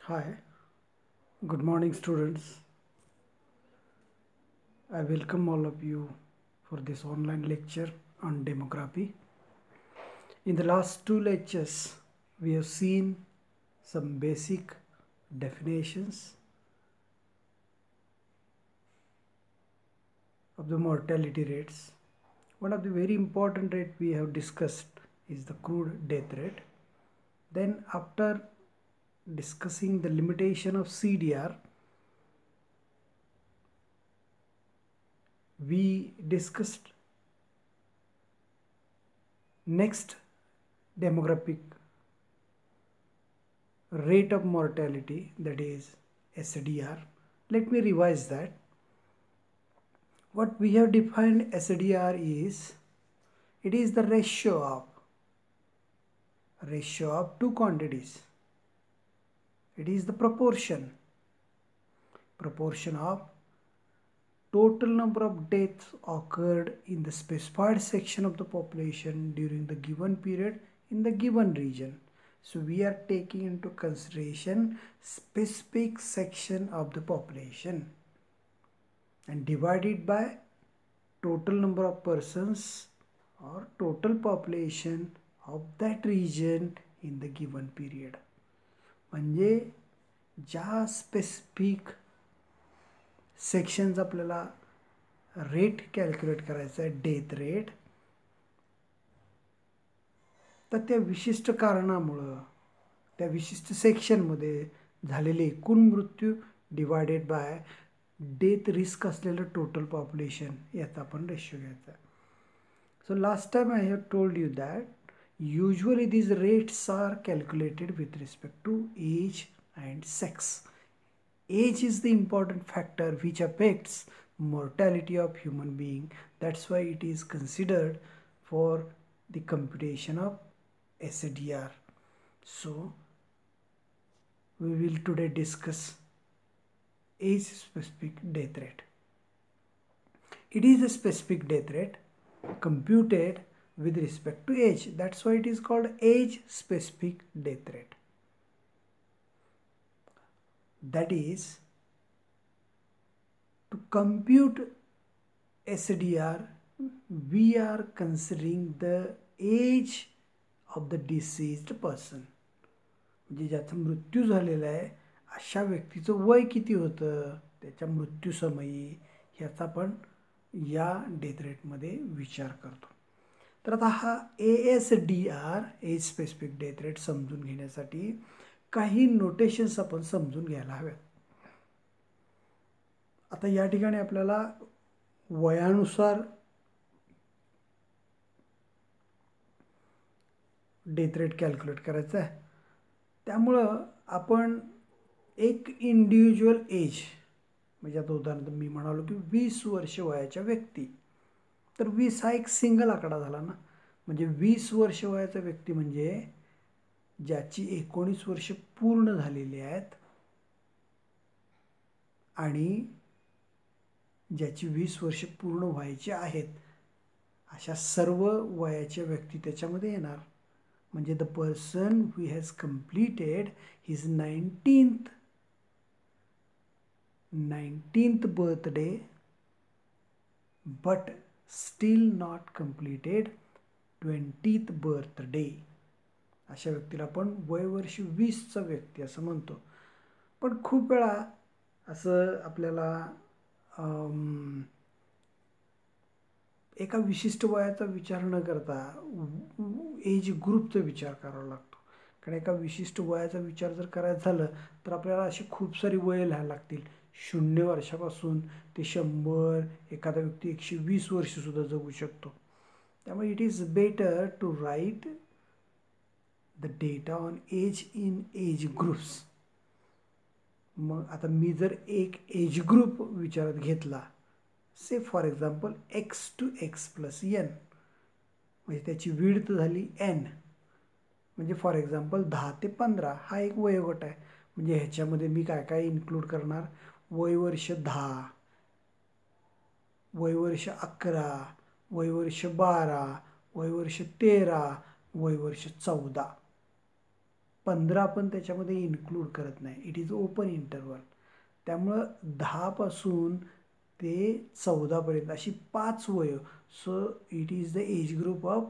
Hi, good morning, students. I welcome all of you for this online lecture on demography. In the last two lectures, we have seen some basic definitions of the mortality rates. One of the very important rate we have discussed is the crude death rate. Then after discussing the limitation of CDR, we discussed next demographic rate of mortality, that is SDR. Let me revise that. What we have defined SDR is, it is the ratio of two quantities. It is the proportion of total number of deaths occurred in the specified section of the population during the given period in the given region. So we are taking into consideration specific section of the population and divided by total number of persons or total population of that region in the given period. म्हणजे ज्या specific sections आपल्याला rate calculate करायचा आहे, death rate, तर त्या विशिष्ट कारणामुळं त्या विशिष्ट सेक्शनमध्ये झालेले एकूण मृत्यू डिवायडेड बाय डेथ रिस्क असलेलं टोटल पॉप्युलेशन याचा आपण रेशो घ्यायचा. So last time I have told you that usually these rates are calculated with respect to age and sex. Age is the important factor which affects mortality of human being. That's why it is considered for the computation of SDR. So we will today discuss age specific death rate. It is a specific death rate computed with respect to age. That's why it is called age specific death rate. That is, to compute SDR, we are considering the age of the deceased person. म्हणजे ज्याचा मृत्यू झालेला आहे अशा व्यक्तीचं वय किती होतं त्याच्या मृत्यूसमयी ह्याचा आपण या डेथ रेटमध्ये विचार करतो. तर आता हा ASDR age specific death rate समजून घेण्यासाठी काही नोटेशन्स आपण समजून घ्यायला हव्यात. आता या ठिकाणी आपल्याला वयानुसार डेथ रेट कॅल्क्युलेट करायचं आहे. त्यामुळं आपण एक इंडिव्हिज्युअल एज, म्हणजे आता उदाहरणार्थ मी म्हणालो की 20 वर्ष वयाच्या व्यक्ती, तर 20 हा एक सिंगल आकडा झाला ना. म्हणजे 20 वर्ष वयाचा व्यक्ती म्हणजे ज्याची 19 वर्ष पूर्ण झालेली आहेत आणि ज्याची 20 वर्ष पूर्ण व्हायची आहेत अशा सर्व वयाच्या व्यक्ती त्याच्यामध्ये येणार. म्हणजे the person who has completed his 19th birthday but still not completed 20th birthday, अशा व्यक्तीला आपण वयवर्ष 20चा व्यक्ती असं म्हणतो. पण खूप वेळा असं आपल्याला एका विशिष्ट वयाचा विचार न करता एज ग्रुपचा विचार करावा लागतो. कारण एका विशिष्ट वयाचा विचार जर करायचा झालं तर आपल्याला अशी खूप सारी वय लिहायला लागतील. 0 वर्षापासून ते 100, एखादा व्यक्ती 120 वर्षसुद्धा जगू शकतो. त्यामुळे it is better to write the data on age in age groups. मग आता मी जर एक एज ग्रुप विचारात घेतला, say for example x to x + n, म्हणजे त्याची विड्थ झाली n, म्हणजे फॉर एक्झाम्पल 10 ते 15 हा एक वयोगट आहे. म्हणजे ह्याच्यामध्ये मी काय काय इन्क्लूड करणार, वयवर्ष 10, वयवर्ष 11, वयवर्ष 12, वयवर्ष 13, वयवर्ष 14. 15 पण त्याच्यामध्ये इन्क्लूड करत नाही, इट इज ओपन इंटरवल. त्यामुळं 10 पासून ते 14 पर्यंत अशी 5 वय. So it is the age group of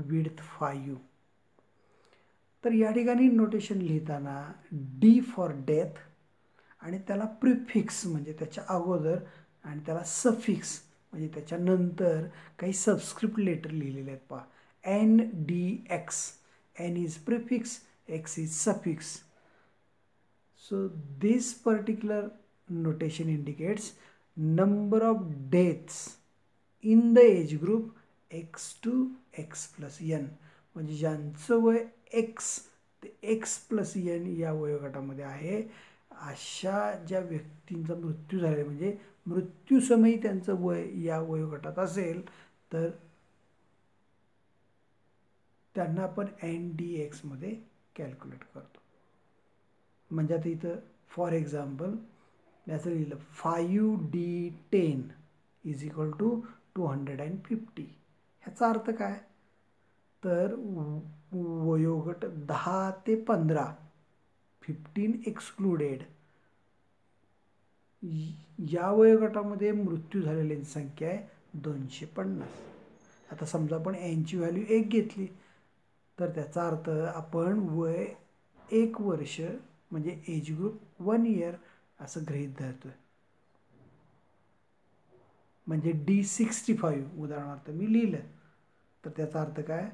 width 5. तर या ठिकाणी नोटेशन लिहिताना डी फॉर डेथ आणि त्याला प्रिफिक्स म्हणजे त्याच्या अगोदर आणि त्याला सफिक्स म्हणजे त्याच्यानंतर काही सबस्क्रिप्ट लेटर लिहिलेले आहेत पहा. NDX. N is prefix, X is suffix. So this particular notation indicates number of deaths in the age group X to X plus N. म्हणजे ज्यांचं वय X ते X plus N या वयोगटामध्ये आहे अशा ज्या व्यक्तींचा मृत्यू झालेला म्हणजे मृत्यूसमयी त्यांचं वय या वयोगटात असेल तर त्यांना आपण NDX मध्ये कॅल्क्युलेट करतो. म्हणजे आता इथं फॉर एक्झाम्पल याचं लिहिलं 5D10 इज इक्वल टू 250. ह्याचा अर्थ काय तर वयोगट 10 ते 15 15 एक्सक्लुडेड या वयोगटामध्ये मृत्यू झालेल्यांची संख्या आहे 250. आता समजा आपण Nची व्हॅल्यू 1 घेतली तर त्याचा अर्थ आपण वय 1 वर्ष म्हणजे एज ग्रुप 1 इयर असं गृहीत धरतोय. म्हणजे D65 उदाहरणार्थ मी लिहिलं तर त्याचा अर्थ काय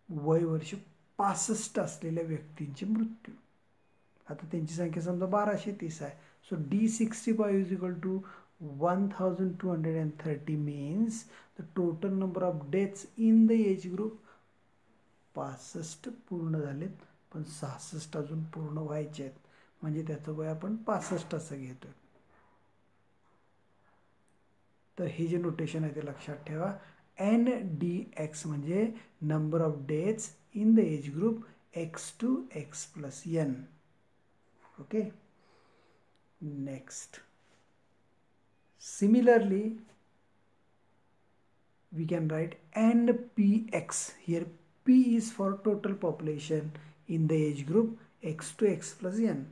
वय वर्ष 65 असलेल्या व्यक्तींचे मृत्यू. आता त्यांची संख्या समजा 1230 आहे. So D65 is equal to 1230 means the total number of deaths in the age group 65 पूर्ण झालेत पण 66 अजून पूर्ण व्हायचे आहेत म्हणजे त्याचं वय आपण 65 असं घेतोय. तर हे जे नोटेशन आहे ते लक्षात ठेवा. NDX म्हणजे number of deaths in the age group X to X plus N. ओके. Next. Similarly, we can write NPX. Here P is for total population in the age group X to X plus N.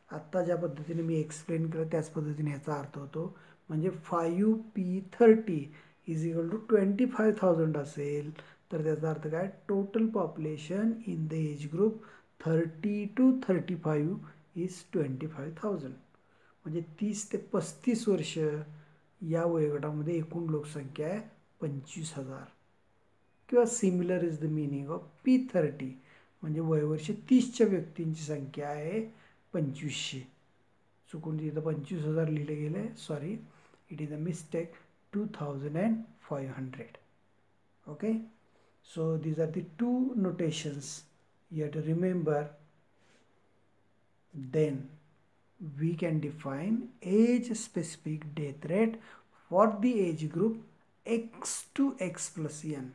आत्ता ज्या पद्धतीने मी explain केलं त्याच पद्धतीने ह्याचा अर्थ होतो. म्हणजे 5P30 इज इक्वल टू 25,000 असेल तर त्याचा अर्थ काय total population in the age group 30 to 35 इज 25,000. म्हणजे 30 ते 35 वर्ष या वयोगटामध्ये एकूण लोकसंख्या आहे 25,000. किंवा similar is the meaning of P30 म्हणजे वयवर्ष 30च्या व्यक्तींची संख्या आहे 2500. चुकून तिथं 25,000 लिहिले गेले, sorry, it is a mistake, 2,500. Okay, so these are the two notations you have to remember. Then we can define age specific death rate for the age group X to X plus N.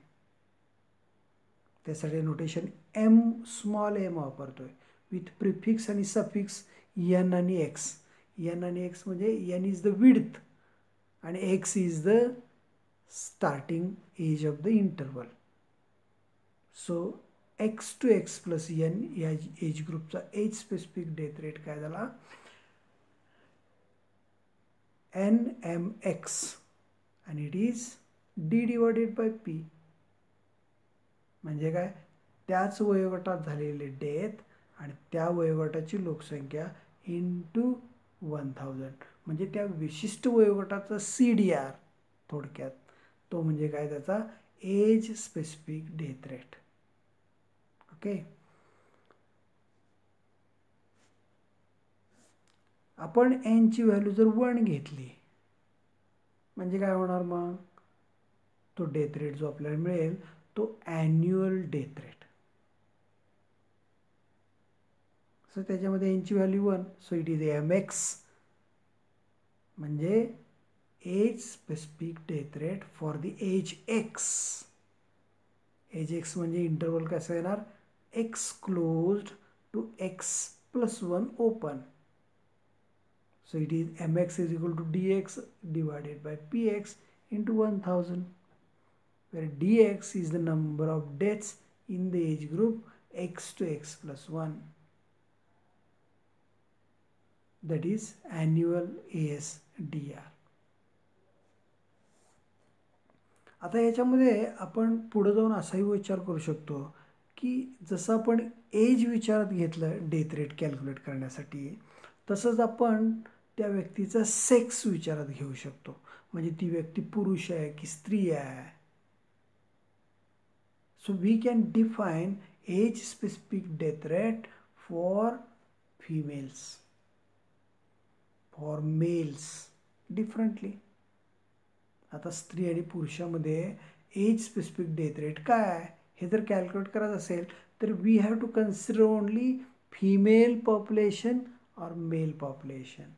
त्यासाठी notation M small m वापरतोय with prefix आणि suffix N आणि X. N आणि X म्हणजे N is the width आणि X is the starting age of the interval. So X to X plus N या age ग्रुपचा age specific death rate काय झाला NMX आणि it is D divided by P. म्हणजे काय त्याच वयोगटात झालेले डेथ आणि त्या वयोगटाची लोकसंख्या इंटू 1000 म्हणजे त्या विशिष्ट वयोगटाचा CDR थोडक्यात तो म्हणजे काय त्याचा age specific death rate. Okay. आपण N ची व्हॅल्यू जर 1 घेतली म्हणजे काय होणार मग तो डेथ रेट जो आपल्याला मिळेल तो ॲन्युअल डेथ रेट. सो त्याच्यामध्ये N ची value 1 so it is MX म्हणजे age specific death rate for the age X. Age X म्हणजे इंटरवल कसं येणार X closed to X plus 1 open. So it is MX is equal to DX divided by PX into 1000 where DX is the number of deaths in the age group x to x plus 1, that is annual ASDR. आता याच्यामध्ये आपण पुढे जाऊन असाही विचार करू शकतो की जसं आपण एज विचारात घेतलं डेथ रेट कॅल्क्युलेट करण्यासाठी, तसंच आपण त्या व्यक्तीचा सेक्स विचारात घेऊ शकतो. म्हणजे ती व्यक्ती पुरुष आहे की स्त्री आहे. So we can define age specific death rate for females, for males differently. आता स्त्री आणि पुरुषामध्ये एज स्पेसिफिक डेथ रेट काय आहे हे जर कॅल्क्युलेट करायचं असेल तर we have to consider only female population और मेल पॉप्युलेशन.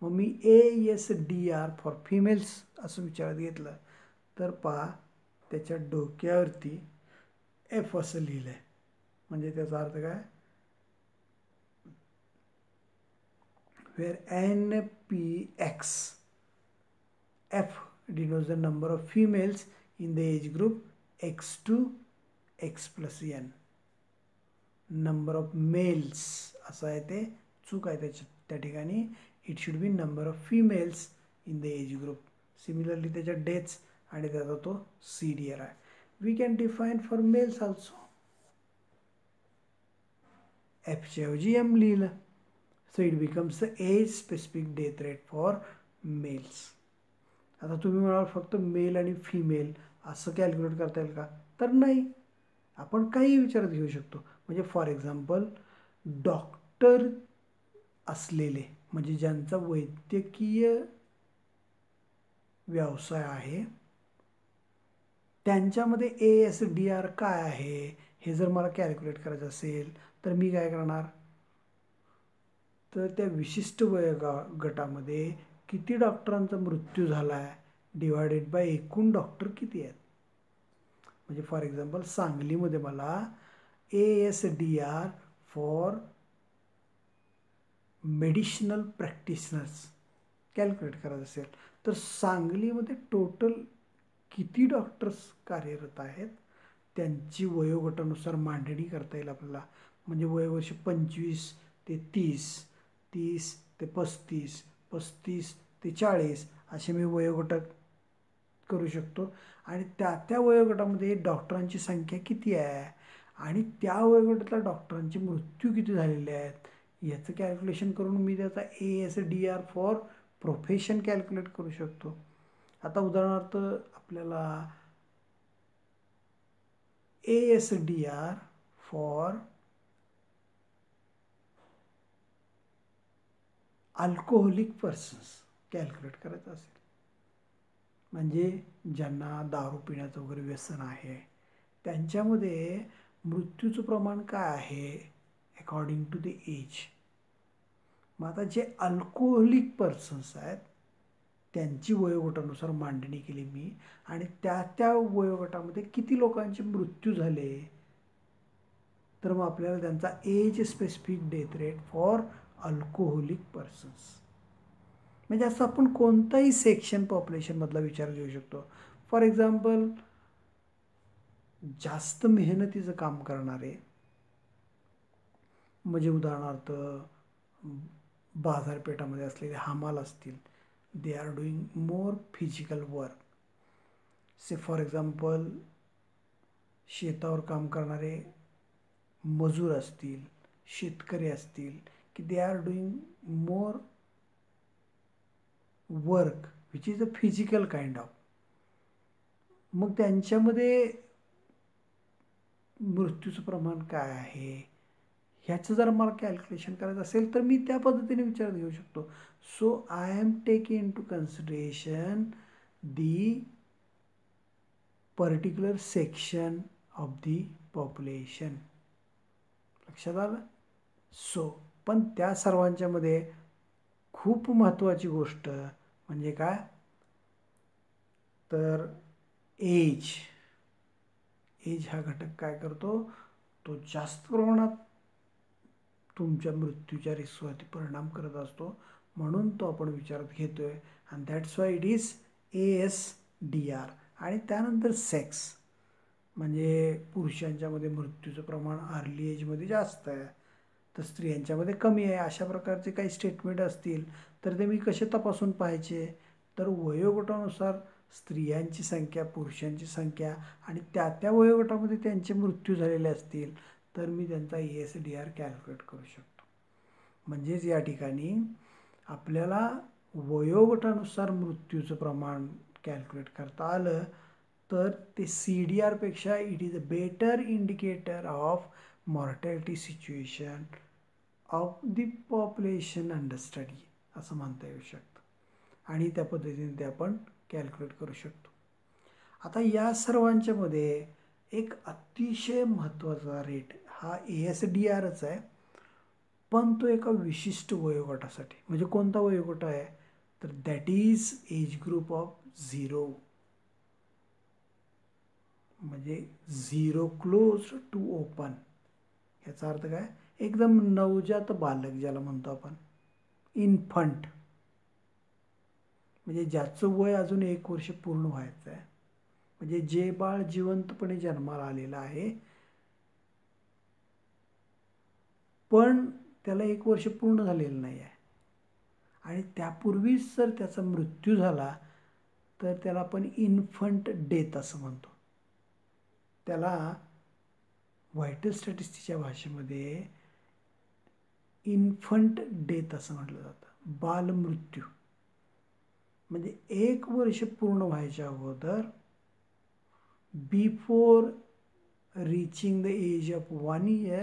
मग मी ASDR फॉर फिमेल्स असं विचारात घेतलं तर पहा त्याच्या डोक्यावरती F असं लिहिलं आहे. म्हणजे त्याचा अर्थ काय, where NPX F denotes the number of females in the age group X to X plus N. Number of males असं आहे, ते चूक आहे त्या ठिकाणी. It should be number of females in the age group. Similarly त्याच्या deaths आणि त्याचा तो CDR आहे. We can define for males also. Fच्या ऐवजी M लिहिलं. So it becomes the age specific death rate for males. आता तुम्ही म्हणाल फक्त मेल आणि फिमेल असं कॅल्क्युलेट करता येईल का, तर नाही, आपण काही विचारात घेऊ शकतो. म्हणजे फॉर एक्झाम्पल डॉक्टर असलेले, म्हणजे ज्यांचा वैद्यकीय व्यवसाय आहे, त्यांच्यामध्ये ASDR काय आहे हे जर मला कॅल्क्युलेट करायचं असेल तर मी काय करणार, तर त्या विशिष्ट वयोगटामध्ये किती डॉक्टरांचा मृत्यू झाला आहे डिवायडेड बाय एकूण डॉक्टर किती आहेत. म्हणजे फॉर एक्झाम्पल सांगलीमध्ये मला ASDR for medicinal practitioners calculate करायचं असेल तर सांगलीमध्ये टोटल किती डॉक्टर्स कार्यरत आहेत त्यांची वयोगटानुसार मांडणी करता येईल आपल्याला. म्हणजे वयोवर्ष 25 ते 30, 30 ते 35, 35 ते 40 असे मी वयोगट करू शकतो. आणि त्या वयोगटामध्ये डॉक्टरांची संख्या किती आहे आणि त्या वयोगटातल्या डॉक्टरांचे मृत्यू किती झालेले आहेत याचं कॅल्क्युलेशन करून मी त्याचा ASDR फॉर प्रोफेशन कॅल्क्युलेट करू शकतो. आता उदाहरणार्थ आपल्याला ASDR for alcoholic persons calculate करायचं असेल, म्हणजे ज्यांना दारू पिण्याचं वगैरे व्यसन आहे त्यांच्यामध्ये मृत्यूचं प्रमाण काय आहे अकॉर्डिंग टू द एज. मग आता जे अल्कोहोलिक पर्सन्स आहेत त्यांची वयोगटानुसार मांडणी केली मी आणि त्या वयोगटामध्ये किती लोकांचे मृत्यू झाले, तर मग आपल्याला त्यांचा age specific death rate for alcoholic persons. म्हणजे असं आपण कोणताही सेक्शन पॉप्युलेशनमधला विचार घेऊ शकतो. फॉर एक्झाम्पल जास्त मेहनतीचं काम करणारे, म्हणजे उदाहरणार्थ बाजारपेठामध्ये असलेले हमाल असतील, they are doing more physical work. Say for example शेतावर काम करणारे मजूर असतील, शेतकरी असतील की they are doing more work which is a physical kind of. मग त्यांच्यामध्ये मृत्यूचं प्रमाण काय आहे ह्याचं जर मला कॅल्क्युलेशन करायचं असेल तर मी त्या पद्धतीने विचारात घेऊ शकतो. So I am taking into consideration the particular section of the population. लक्षात आलं. सो पण त्या सर्वांच्यामध्ये खूप महत्त्वाची गोष्ट म्हणजे काय, तर एज हा घटक काय करतो, तो जास्त प्रमाणात तुमच्या मृत्यूच्या रिस्कवरती परिणाम करत असतो, म्हणून तो आपण विचारात घेतोय. आणि that's why it is ASDR. आणि त्यानंतर सेक्स. म्हणजे पुरुषांच्यामध्ये मृत्यूचं प्रमाण अर्ली एजमध्ये जास्त आहे, तर स्त्रियांच्यामध्ये कमी आहे. अशा प्रकारचे काही स्टेटमेंट असतील तर ते मी कसे तपासून पाहायचे? तर वयोगटानुसार स्त्रियांची संख्या, पुरुषांची संख्या आणि त्या त्या वयोगटामध्ये त्यांचे मृत्यू झालेले असतील तर मी त्यांचा ESDR कॅल्क्युलेट करू शकतो. म्हणजेच या ठिकाणी आपल्याला वयोगटानुसार मृत्यूचं प्रमाण कॅल्क्युलेट करता आलं तर ते CDR पेक्षा it is a better indicator of mortality situation of the population under study असं म्हणता येऊ शकतं आणि त्या पद्धतीने ते आपण कॅल्क्युलेट करू शकतो. आता या सर्वांच्या मध्ये एक अतिशय महत्त्वाचा रेट हा ESDRच आहे, पण तो एका विशिष्ट वयोगटासाठी. म्हणजे कोणता वयोगट आहे? तर that is age group of 0, म्हणजे 0 क्लोज टू ओपन. याचा अर्थ काय? एकदम नवजात बालक ज्याला म्हणतो आपण, इन्फंट, म्हणजे ज्याचं वय अजून 1 वर्ष पूर्ण व्हायचं आहे. म्हणजे जे बाळ जिवंतपणे जन्माला आलेलं आहे पण त्याला 1 वर्ष पूर्ण झालेलं नाही आहे आणि त्यापूर्वीच जर त्याचा मृत्यू झाला तर त्याला आपण इन्फंट डेथ असं म्हणतो. त्याला व्हायटल स्टॅटिस्टिकच्या भाषेमध्ये इन्फंट डेथ असं म्हटलं जातं, बालमृत्यू. म्हणजे 1 वर्ष पूर्ण व्हायच्या अगोदर, before reaching the age of 1 year,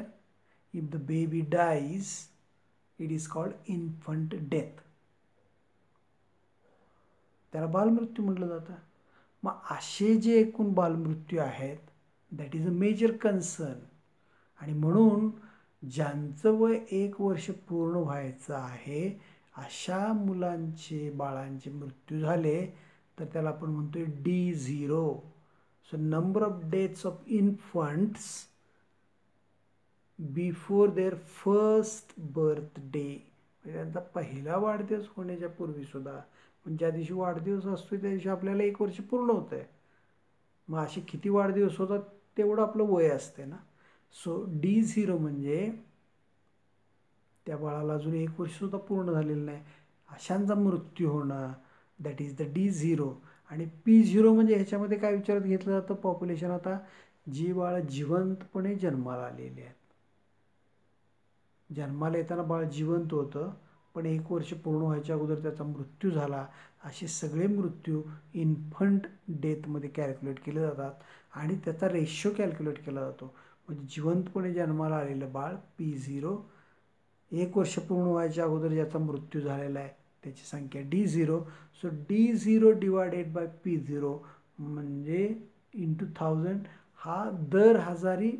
if the baby dies, it is called infant death. त्याला बालमृत्यू म्हटलं जातं. मग असे जे एकूण बालमृत्यू आहेत that is a major concern. आणि म्हणून ज्यांचं वय 1 वर्ष पूर्ण व्हायचं आहे अशा मुलांचे, बाळांचे मृत्यू झाले तर त्याला आपण म्हणतोय D0. So number of deaths of infants before their first birthday, म्हणजे त्यांचा पहिला वाढदिवस होण्याच्या पूर्वी सुद्धा, म्हणजे ज्या दिवशी वाढदिवस असतो त्या दिवशी आपल्याला 1 वर्ष पूर्ण होतं आहे. मग असे किती वाढदिवस होतात तेवढं आपलं वय असते ना. सो D0 म्हणजे त्या बाळाला अजून 1 वर्ष सुद्धा पूर्ण झालेलं नाही अशांचा मृत्यू होणं, दॅट इज द D0. आणि P0 म्हणजे ह्याच्यामध्ये काय विचारात घेतलं जातं? पॉप्युलेशन. आता जी बाळं जिवंतपणे जन्माला आलेली आहेत, जन्माला येताना बाळ जिवंत होतं पण 1 वर्ष पूर्ण व्हायच्या अगोदर त्याचा मृत्यू झाला, असे सगळे मृत्यू इन्फंट डेथमध्ये कॅल्क्युलेट केले जातात आणि त्याचा रेशो कॅल्क्युलेट केला जातो. म्हणजे जिवंतपणे जन्माला आलेलं बाळ P0, 1 वर्ष पूर्ण व्हायच्या अगोदर ज्याचा मृत्यू झालेला आहे त्याची संख्या D0. So D0 divided by P0 म्हणजे इंटू 1000, हा दर हजारी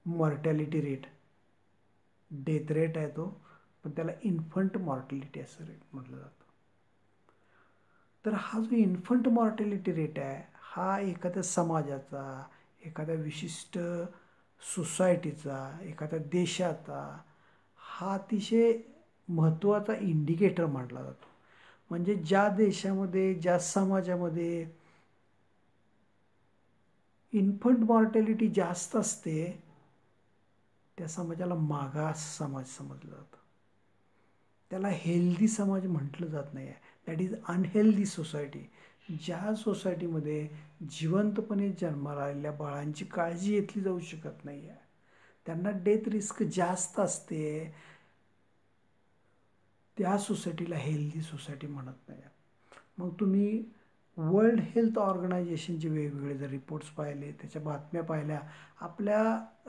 मॉर्टॅलिटी रेट, डेथ रेट आहे तो, पण त्याला इन्फंट मॉर्टॅलिटी असं रेट म्हटलं जातं. तर हा जो इन्फंट मॉर्टॅलिटी रेट आहे हा एखाद्या समाजाचा, एखाद्या विशिष्ट सोसायटीचा, एखाद्या देशाचा हा अतिशय महत्त्वाचा इंडिकेटर मानला जातो. म्हणजे ज्या देशामध्ये, ज्या समाजामध्ये इन्फंट मॉर्टॅलिटी जास्त असते त्या समाजाला मागास समाज समजलं जातं. त्याला हेल्दी समाज म्हटलं जात नाही आहे. That is unhealthy society. ज्या सोसायटीमध्ये जिवंतपणे जन्माला आलेल्या बाळांची काळजी घेतली जाऊ शकत नाही आहे, त्यांना डेथ रिस्क जास्त असते, त्या सोसायटीला हेल्दी सोसायटी म्हणत नाही. मग तुम्ही वर्ल्ड हेल्थ ऑर्गनायझेशनचे वेगवेगळे जर रिपोर्ट्स पाहिले, त्याच्या बातम्या पाहिल्या, आपल्या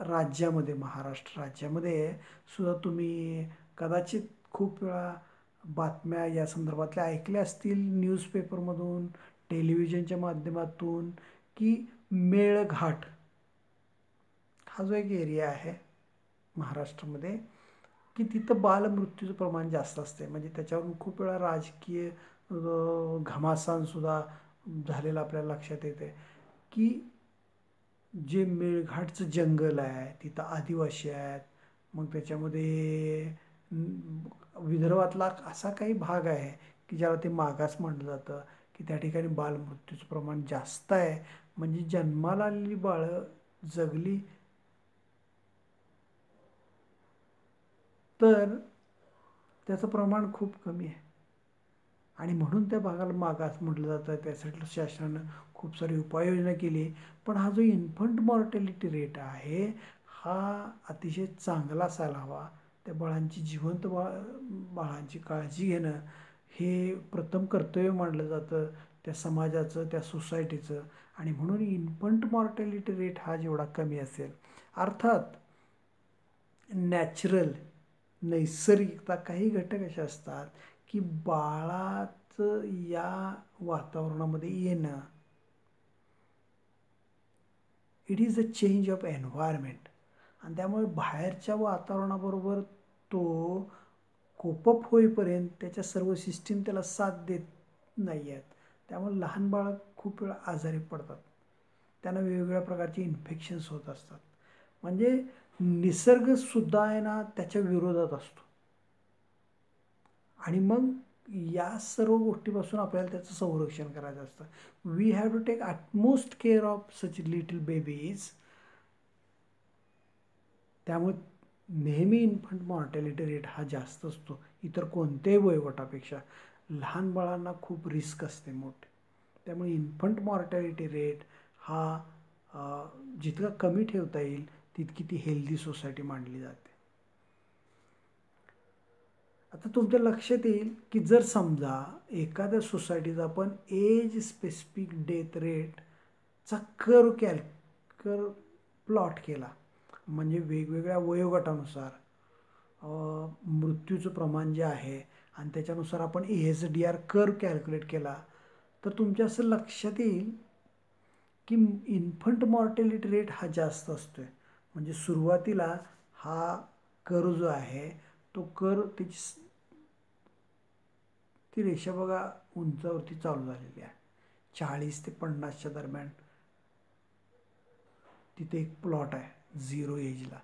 राज्यामध्ये, महाराष्ट्र राज्यामध्ये सुद्धा तुम्ही कदाचित खूप वेळा बातम्या या संदर्भातल्या ऐकल्या असतील न्यूजपेपरमधून, टेलिव्हिजनच्या माध्यमातून, की मेळघाट हा जो एक एरिया आहे महाराष्ट्रामध्ये की तिथं बालमृत्यूचं प्रमाण जास्त असते. म्हणजे त्याच्यावरून खूप वेळा राजकीय घमासानसुद्धा झालेलं आपल्याला लक्षात येते की जे मेळघाटचं जंगल आहे तिथं आदिवासी आहेत, मग त्याच्यामध्ये विदर्भातला असा काही भाग आहे की ज्याला ते मागास म्हटलं जातं की त्या ठिकाणी बालमृत्यूचं प्रमाण जास्त आहे. म्हणजे जन्माला आलेली बाळं जगली तर त्याचं प्रमाण खूप कमी आहे आणि म्हणून त्या भागाला मागास म्हटलं जातं. त्यासाठी शासनानं खूप सारी उपाययोजना केली. पण हा जो इन्फंट मॉर्टॅलिटी रेट आहे हा अतिशय चांगला असायला हवा. त्या बाळांची जिवंत बाळांची काळजी घेणं हे प्रथम कर्तव्य मानलं जातं त्या समाजाचं, त्या सोसायटीचं. आणि म्हणून इन्फंट मॉर्टॅलिटी रेट हा जेवढा कमी असेल, अर्थात नॅचरल नैसर्गिकता काही घटक असे असतात की बाळाचं या वातावरणामध्ये येणं, it is a change of environment, आणि त्यामुळे बाहेरच्या वातावरणाबरोबर तो कोपअप होईपर्यंत त्याच्या सर्व सिस्टीम त्याला साथ देत नाही आहेत. त्यामुळे लहान बाळं खूप वेळा आजारी पडतात, त्यांना वेगवेगळ्या प्रकारचे इन्फेक्शन्स होत असतात. म्हणजे निसर्गसुद्धा आहे ना त्याच्या विरोधात असतो. आणि मग या सर्व गोष्टीपासून आपल्याला त्याचं संरक्षण करायचं असतं. We have to take utmost care of such little babies. त्यामुळे नेहमी इन्फंट मॉर्टॅलिटी रेट हा जास्त असतो इतर कोणत्याही वयोगटापेक्षा. लहान बाळांना खूप रिस्क असते मोठे. त्यामुळे इन्फंट मॉर्टॅलिटी रेट हा जितका कमी ठेवता येईल तितकी ती हेल्दी सोसायटी मानली जाते. आता तुमच्या लक्षात येईल की जर समजा एखाद्या सोसायटीचा आपण एज स्पेसिफिक डेथ रेटचा कर्व प्लॉट केला, म्हणजे वेगवेगळ्या वयोगटानुसार मृत्यूचं प्रमाण जे आहे आणि त्याच्यानुसार आपण ASDR कर्व कॅल्क्युलेट केला, तर तुमच्या असं लक्षात येईल की इन्फंट मॉर्टॅलिटी रेट हा जास्त असतो आहे. म्हणजे सुरुवातीला हा कर्व जो आहे तो कर्व ती रेषा बघा उंचावरती चालू झालेली आहे. 40 ते 50च्या दरम्यान तिथे एक प्लॉट आहे 0 एजला,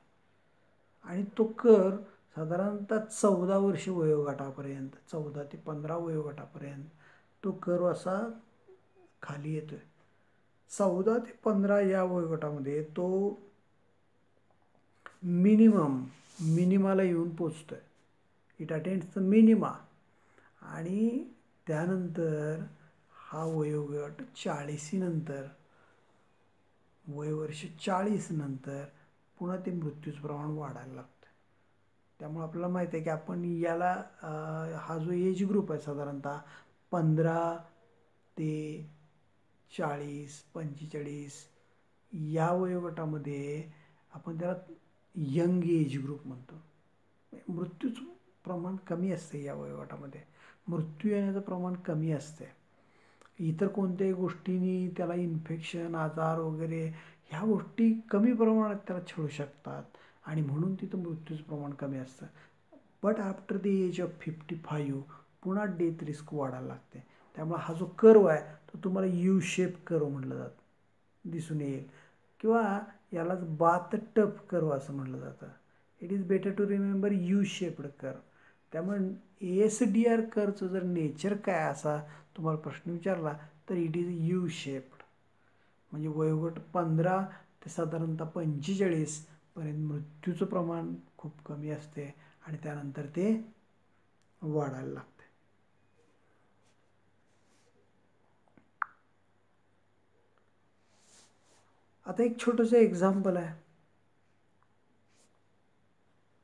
आणि तो कर्व साधारणतः 14 वर्ष वयोगटापर्यंत, 14 ते 15 वयोगटापर्यंत तो कर्व असा खाली येतोय. 14 ते 15 या वयोगटामध्ये तो मिनिमाला येऊन पोचतोय. It attends the minima. आणि त्यानंतर हा वयोगट 40 नंतर, वयवर्ष 40 नंतर पुन्हा ते मृत्यूचं प्रमाण वाढायला लागतं. त्यामुळे आपल्याला माहिती आहे की आपण याला हा जो एज ग्रुप आहे साधारणतः 15 ते 40, 45 या वयोगटामध्ये आपण त्याला यंग एज ग्रुप म्हणतो. मृत्यूचं प्रमाण कमी असते या वयोगटामध्ये, मृत्यू येण्याचं प्रमाण कमी असते. इतर कोणत्याही गोष्टींनी त्याला इन्फेक्शन, आजार वगैरे ह्या गोष्टी कमी प्रमाणात त्याला छळू शकतात आणि म्हणून तिथं मृत्यूचं प्रमाण कमी असतं. But after the age of 55 पुन्हा डेथ रिस्क वाढायला लागते. त्यामुळे हा जो कर्व आहे तो तुम्हाला यू शेप कर्व म्हटलं जातं, दिसून येईल, किंवा यालाच बाथ टब कर्व असं म्हटलं जातं. It is better to remember U shaped curve. त्यामुळे ASDR कर्वचं जर नेचर काय असा तुम्हाला प्रश्न विचारला तर इट इज यू शेप्ड. म्हणजे वयोगट 15 ते साधारणतः 45 पर्यंत मृत्यूचं प्रमाण खूप कमी असते आणि त्यानंतर ते वाढायला लागते. आता एक छोटंसं एक्झाम्पल आहे,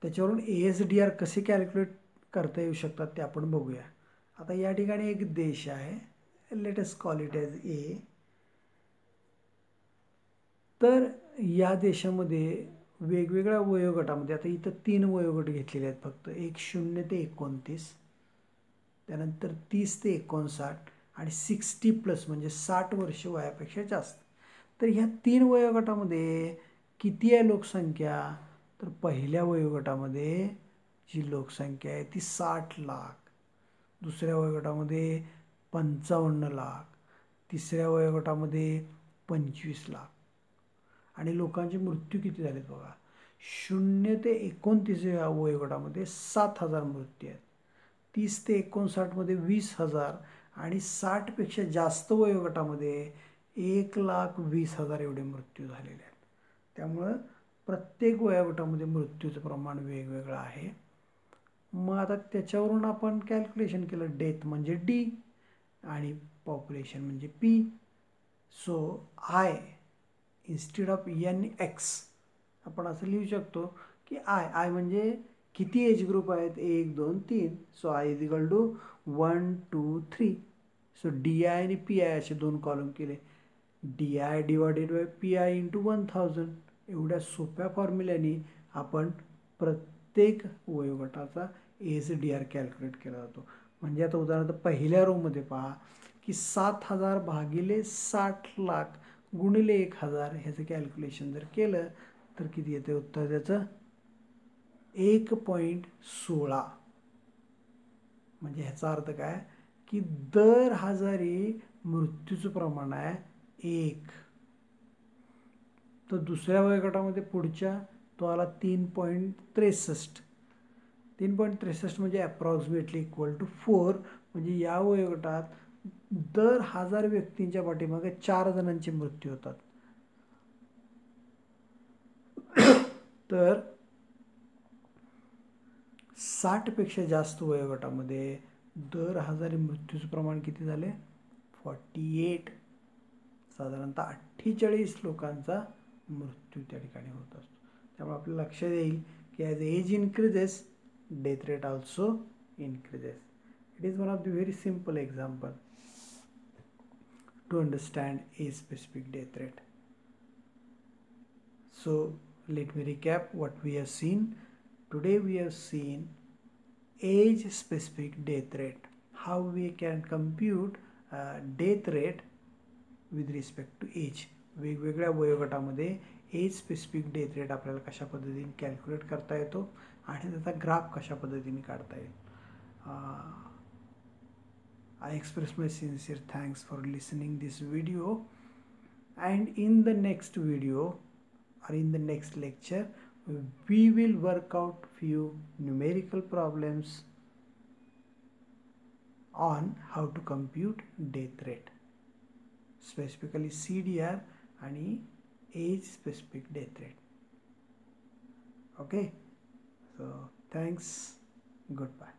त्याच्यावरून ASDR कसे कॅल्क्युलेट करता येऊ शकतात ते आपण बघूया. आता या ठिकाणी एक देश आहे, let us call it as A. तर या देशामध्ये वेगवेगळ्या वयोगटामध्ये, आता इथं 3 वयोगट घेतलेले आहेत फक्त, एक 0 ते 29, त्यानंतर 30 ते 59 आणि 60+ म्हणजे 60 वर्ष वयापेक्षा जास्त. तर ह्या 3 वयोगटामध्ये किती आहे लोकसंख्या, तर पहिल्या वयोगटामध्ये जी लोकसंख्या आहे ती 60 लाख, दुसऱ्या वयोगटामध्ये 55 लाख, तिसऱ्या वयोगटामध्ये 25 लाख. आणि लोकांचे मृत्यू किती झालेत बघा, 0 ते 29 या वयोगटामध्ये 7,000 मृत्यू आहेत, 30 ते 59 मध्ये 20,000 आणि 60पेक्षा जास्त वयोगटामध्ये 1,20,000 एवढे मृत्यू झालेले आहेत. त्यामुळं प्रत्येक वयोगटामध्ये मृत्यूचं प्रमाण वेगवेगळं आहे. मग आता त्याच्यावरून आपण कॅल्क्युलेशन केलं, डेथ म्हणजे डी आणि पॉप्युलेशन म्हणजे P. So I instead of NX आपण असं लिहू शकतो की आय म्हणजे किती एज ग्रुप आहेत, 1 2 3. So I is equal to 1 2 3. So DI आणि PI असे 2 कॉलम केले. DI divided by PI into 1000. एवढ्या सोप्या फॉर्म्युल्याने आपण प्रत्येक वयोगटाचा ASDR कॅल्क्युलेट केला जातो. म्हणजे आता उदाहरणार्थ पहिल्या रोमध्ये पहा की 7,000 भागिले 60 लाख गुणिले 1,000 ह्याचं कॅल्क्युलेशन जर केलं तर किती येते उत्तर त्याचं 1.16. म्हणजे ह्याचा अर्थ काय की दर 1000 मृत्यूचं प्रमाण आहे 1. तर दुसऱ्या वयोगटामध्ये पुढच्या तो आला 3.63. 3.63 म्हणजे अप्रॉक्सिमेटली इक्वल टू 4. म्हणजे या वयोगटात दर 1000 व्यक्तींच्या पाठीमागे 4 जणांचे मृत्यू होतात. तर 60पेक्षा जास्त वयोगटामध्ये दर 1000 मृत्यूचं प्रमाण किती झाले, 48. साधारणतः 48 लोकांचा मृत्यू त्या ठिकाणी होत असतो. त्यामुळे आपल्या लक्षात येईल की as age increases death rate also increases. It is one of the very simple example to understand a specific death rate. So let me recap what we have seen. Today we have seen age specific death rate, how we can compute death rate with respect to age. वेगवेगळ्या वयोगटामध्ये age specific death rate आपल्याला कशा पद्धतीने calculate करता येतो आणि त्याचा graph कशा पद्धतीने काढता येईल. I express my sincere thanks for listening this video, and in the next video or in the next lecture we will work out few numerical problems on how to compute death rate, specifically CDR and age specific death rate. Okay, so thanks, goodbye.